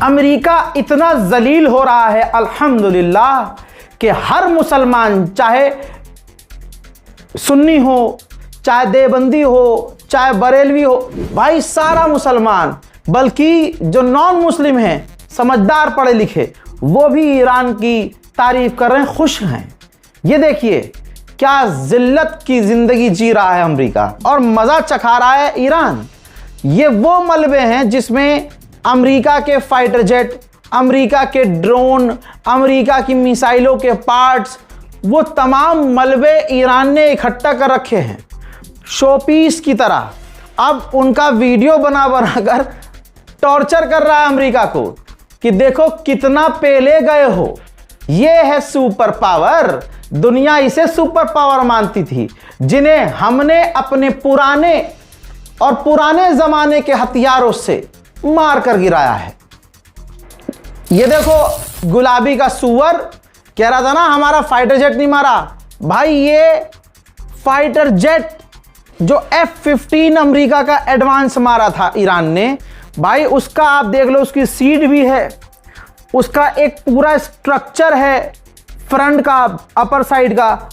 America इतना जलील हो रहा है अल्हम्दुलिल्लाह कि हर मुसलमान, चाहे सुन्नी हो, चाहे देवबंदी हो, चाहे बरेलवी हो, भाई सारा मुसलमान, बल्कि जो नॉन मुस्लिम हैं, समझदार पढ़े लिखे, वो भी ईरान की तारीफ कर रहे हैं, खुश हैं। ये देखिए क्या जिल्लत की जिंदगी जी रहा है अमेरिका और मज़ा चखा रहा है ईरान। ये वो मलबे हैं जिसमें अमेरिका के फाइटर जेट, अमेरिका के ड्रोन, अमेरिका की मिसाइलों के पार्ट्स, वो तमाम मलबे ईरान ने इकट्ठा कर रखे हैं शोपीस की तरह। अब उनका वीडियो बनाकर टॉर्चर कर रहा है अमेरिका को कि देखो कितना पहले गए हो। ये है सुपर पावर। दुनिया इसे सुपर पावर मानती थी, जिन्हें हमने अपने पुराने जमाने के हथियारों से मार कर गिराया है। ये देखो गुलाबी का सुअर कह रहा था ना हमारा फाइटर जेट नहीं मारा। भाई ये फाइटर जेट जो F-15 अमेरिका का एडवांस मारा था ईरान ने, भाई उसका आप देख लो, उसकी सीट भी है, उसका एक पूरा स्ट्रक्चर है फ्रंट का, अपर साइड का,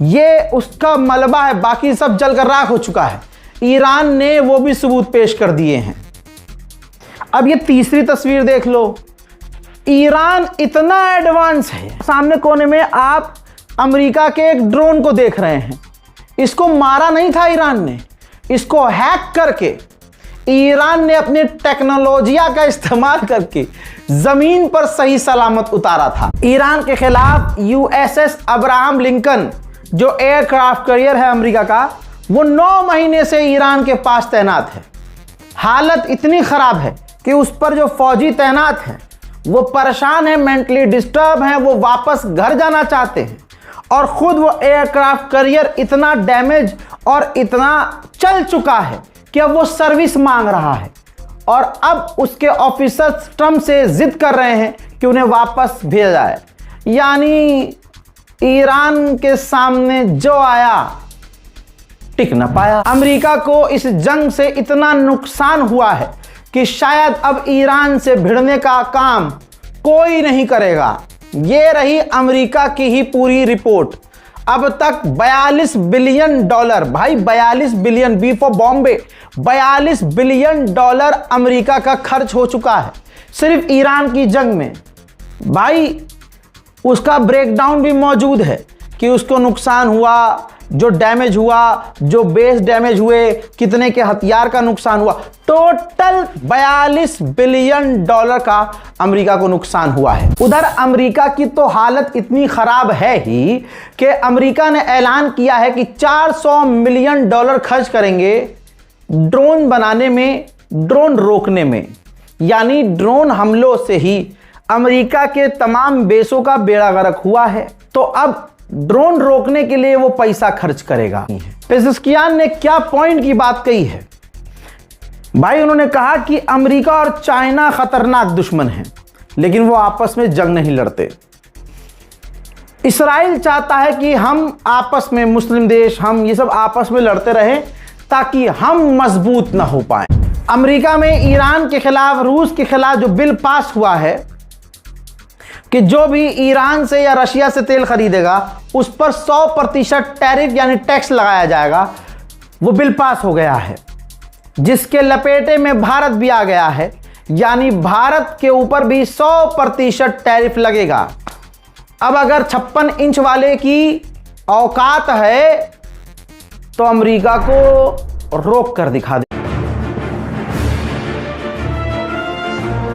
ये उसका मलबा है, बाकी सब जलकर राख हो चुका है। ईरान ने वो भी सबूत पेश कर दिए हैं। अब ये तीसरी तस्वीर देख लो, ईरान इतना एडवांस है। सामने कोने में आप अमेरिका के एक ड्रोन को देख रहे हैं। इसको मारा नहीं था ईरान ने, इसको हैक करके ईरान ने अपनी टेक्नोलॉजिया का इस्तेमाल करके जमीन पर सही सलामत उतारा था। ईरान के खिलाफ USS अब्राहम लिंकन जो एयरक्राफ्ट कैरियर है अमेरिका का, वो 9 महीने से ईरान के पास तैनात है। हालत इतनी खराब है कि उस पर जो फौजी तैनात हैं वो परेशान हैं, मेंटली डिस्टर्ब हैं, वो वापस घर जाना चाहते हैं। और ख़ुद वो एयरक्राफ्ट कैरियर इतना डैमेज और इतना चल चुका है कि अब वो सर्विस मांग रहा है। और अब उसके ऑफिसर्स ट्रम्प से जिद कर रहे हैं कि उन्हें वापस भेजा जाए। यानी ईरान के सामने जो आया टिक न पाया। अमेरिका को इस जंग से इतना नुकसान हुआ है कि शायद अब ईरान से भिड़ने का काम कोई नहीं करेगा। ये रही अमेरिका की ही पूरी रिपोर्ट। अब तक $42 बिलियन, भाई 42 billion, B for Bombay, $42 billion America का खर्च हो चुका है सिर्फ ईरान की जंग में। भाई उसका ब्रेकडाउन भी मौजूद है कि उसको नुकसान हुआ, जो डैमेज हुआ, जो बेस डैमेज हुए, कितने के हथियार का नुकसान हुआ। टोटल $42 बिलियन का अमेरिका को नुकसान हुआ है। उधर अमेरिका की तो हालत इतनी खराब है ही कि अमेरिका ने ऐलान किया है कि $400 मिलियन खर्च करेंगे ड्रोन बनाने में, ड्रोन रोकने में। यानी ड्रोन हमलों से ही अमेरिका के तमाम बेसों का बेड़ा गर्क हुआ है, तो अब ड्रोन रोकने के लिए वो पैसा खर्च करेगा। पेज़ेश्कियान ने क्या पॉइंट की बात कही है भाई। उन्होंने कहा कि अमेरिका और चाइना खतरनाक दुश्मन हैं, लेकिन वो आपस में जंग नहीं लड़ते। इस्राइल चाहता है कि हम आपस में, मुस्लिम देश, हम ये सब आपस में लड़ते रहें ताकि हम मजबूत ना हो पाए। अमेरिका में ईरान के खिलाफ, रूस के खिलाफ जो बिल पास हुआ है कि जो भी ईरान से या रशिया से तेल खरीदेगा उस पर 100% टैरिफ यानी टैक्स लगाया जाएगा, वो बिल पास हो गया है, जिसके लपेटे में भारत भी आ गया है। यानी भारत के ऊपर भी 100% टैरिफ लगेगा। अब अगर 56 इंच वाले की औकात है तो अमेरिका को रोक कर दिखा दे।